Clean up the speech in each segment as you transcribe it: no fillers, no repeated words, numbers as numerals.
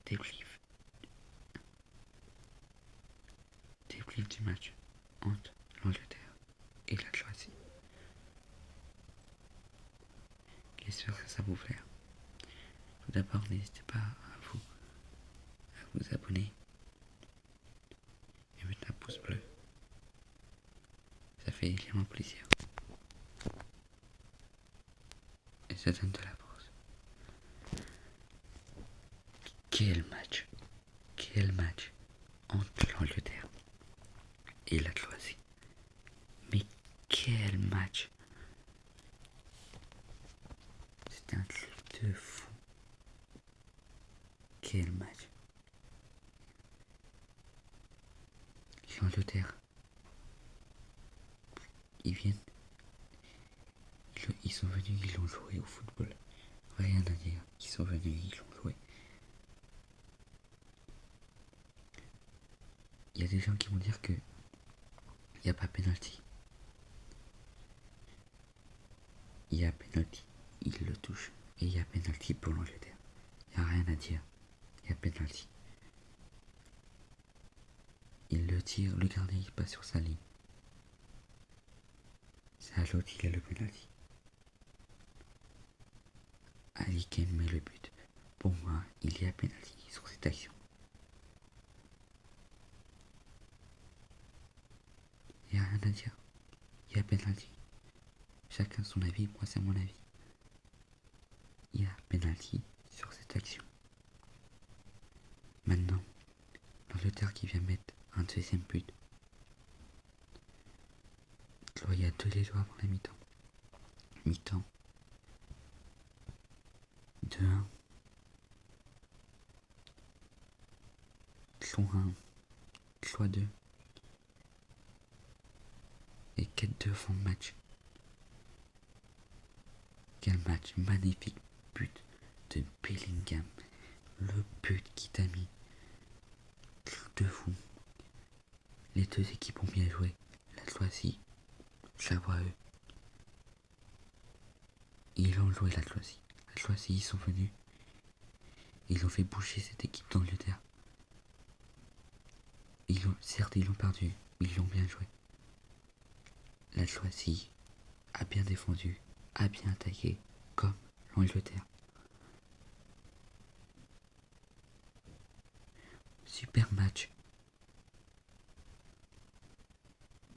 débrief. Débrief du match entre l'Angleterre et la Croatie. J'espère que ça vous plaît. Tout d'abord, n'hésitez pas à vous abonner et mettre un pouce bleu. Ça fait également plaisir. Et ça donne de la force. Quel match entre l'Angleterre et la Croatie. Mais quel match! C'était un truc de fou. Quel match! L'Angleterre, ils sont venus, ils ont joué au football. Rien à dire, ils sont venus, ils ont joué. Il y a des gens qui vont dire que il n'y a pas penalty. Il y a penalty, il le touche. Et il y a penalty pour l'Angleterre. Il n'y a rien à dire. Il y a penalty. Il le tire, le gardien il passe sur sa ligne. C'est à l'autre, il a le penalty. Ali Kane met le but. Pour moi, il y a penalty sur cette action. Il n'y a rien à dire. Il y a penalty. Chacun son avis, moi c'est mon avis. Il y a penalty sur cette action. Maintenant, l'Angleterre qui vient mettre un deuxième but. Il y a 2 les avant la mi-temps. Mi-temps. 2-1. 3-1. 3-2. Et 4-2 font le match. Quel match, magnifique but de Bellingham. Le but qui t'a mis de fou. Les deux équipes ont bien joué. La Croatie, bravo à eux. Ils ont joué la Croatie. La Croatie, ils sont venus. Ils ont fait bouger cette équipe d'Angleterre. Certes, ils l'ont perdu, mais ils l'ont bien joué. La Croatie a bien défendu, a bien attaqué, comme l'Angleterre. Super match.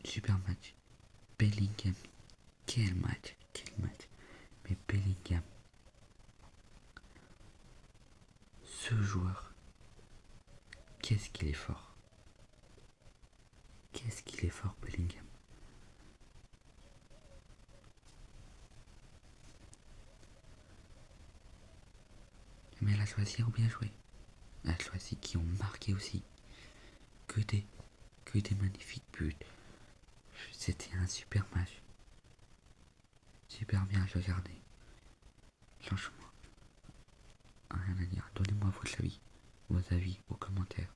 Super match. Bellingham. Quel match. Mais Bellingham. Ce joueur. Qu'est-ce qu'il est fort. Bellingham. Mais la Croatie a bien joué. La Croatie qui ont marqué aussi. Que des magnifiques buts. C'était un super match. Super bien à regarder. Franchement, rien à dire. Donnez-moi vos avis aux commentaires.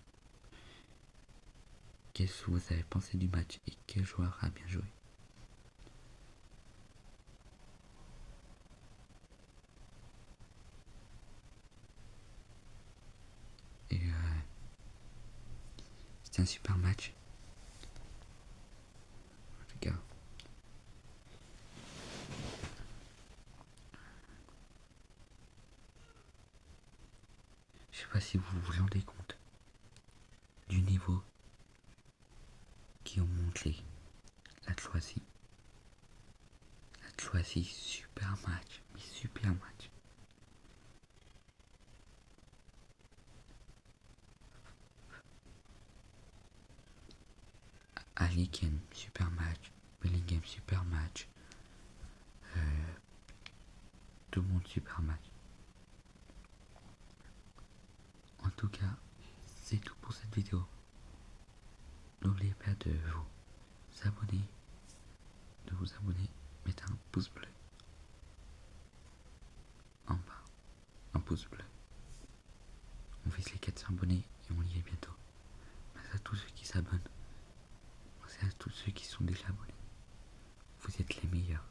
Qu'est-ce que vous avez pensé du match et quel joueur a bien joué? Et c'était un super match. En tout cas, je sais pas si vous vous rendez compte du niveau qui ont montré la Croatie. La Croatie, super match. Ali Kane, super match. Bellingham, super match. Tout le monde, super match. En tout cas, c'est tout pour cette vidéo. N'oubliez pas de vous abonner, mettez un pouce bleu en bas, un pouce bleu. On vise les 400 abonnés et on y est bientôt. Merci à tous ceux qui s'abonnent. Merci à tous ceux qui sont déjà abonnés. Vous êtes les meilleurs.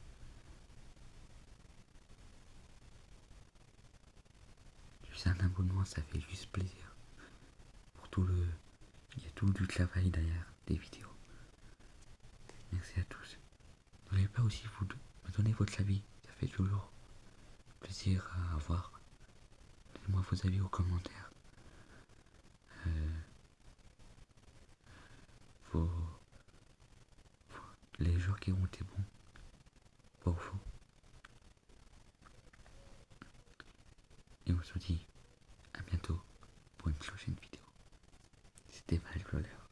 Juste un abonnement, ça fait juste plaisir. il y a tout du travail derrière des vidéos. Merci à tous. N'oubliez pas aussi vous de me donner votre avis, ça fait toujours plaisir à avoir. Donnez-moi vos avis aux commentaires. Vos, les jours qui ont été bons pour vous. Et on se dit à bientôt pour une prochaine vidéo. C'était Val Voleur.